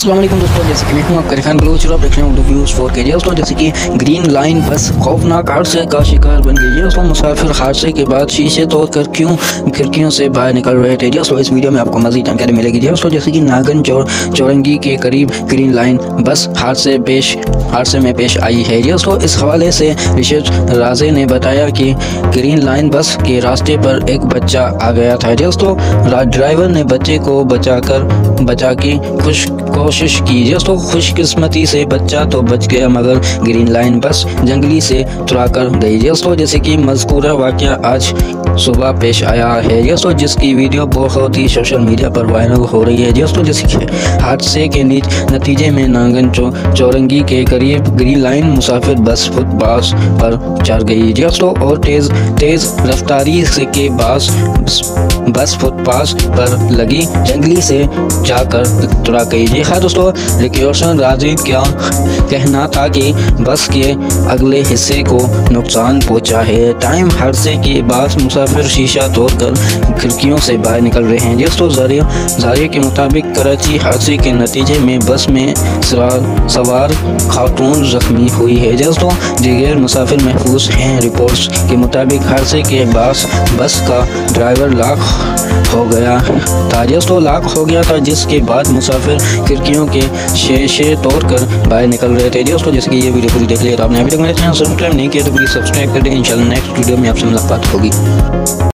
अस्सलाम वालेकुम दोस्तों, जैसे कि मैं हूं आपका रिफान बलूच और आप देख रहे हैं व्यूज़ 4K। दोस्तों जैसे कि ग्रीन लाइन बस खौफनाक हादसे का शिकार बन गई है। दोस्तों मुसाफिर हादसे के बाद शीशे तोड़कर क्यों खिड़कियों से बाहर निकल रहे थे। दोस्तों इस वीडियो में आपको मज़ीद जानकारी मिलेगी। दोस्तों जैसे कि नागन चौरंगी के करीब ग्रीन लाइन बस हादसे में पेश आई है। दोस्तों इस हवाले से रिशद राजे ने बताया कि ग्रीन लाइन बस के रास्ते पर एक बच्चा आ गया था। दोस्तों ड्राइवर ने बच्चे को बचा की कोशिश की। दोस्तों खुशकिस्मती से बच्चा तो बच गया, मगर ग्रीन लाइन बस जंगली से तुरा कर गई। दोस्तों जैसे कि मज़कूरा वाक़या आज सुबह पेश आया है। दोस्तों जिसकी वीडियो बहुत ही सोशल मीडिया पर वायरल हो रही है। दोस्तों जैसे कि हादसे के नतीजे में नागन चौरंगी के करीब ग्रीन लाइन मुसाफिर बस फुटपाथ पर चढ़ गई। दोस्तों और तेज़ रफ्तारी के बस फुटपाथ पर लगी जंगली से जाकर तुरा गई। हाँ दोस्तों, रिक्वेशन राजी क्या कहना था कि बस के अगले हिस्से को नुकसान पहुंचा है। टाइम हादसे के बाद मुसाफिर शीशा तोड़कर खिड़कियों से बाहर निकल रहे हैं। दोस्तों जारिया के मुताबिक कराची हादसे के नतीजे में बस में सवार खातून जख्मी हुई है। दोस्तों दीगर मुसाफिर महफूज हैं। रिपोर्ट्स के मुताबिक हादसे के बाद बस का ड्राइवर लाख हो गया था, जिसके बाद मुसाफिर खिड़कियों के शीशे तोड़कर बाहर निकल रहे थे। दोस्तों जैसे कि ये वीडियो पूरी देख लिया, तो आपने अभी तक मेरे चैनल सब्सक्राइब नहीं किया तो प्लीज़ सब्सक्राइब कर दें। इंशाल्लाह नेक्स्ट वीडियो में आपसे मुलाकात होगी।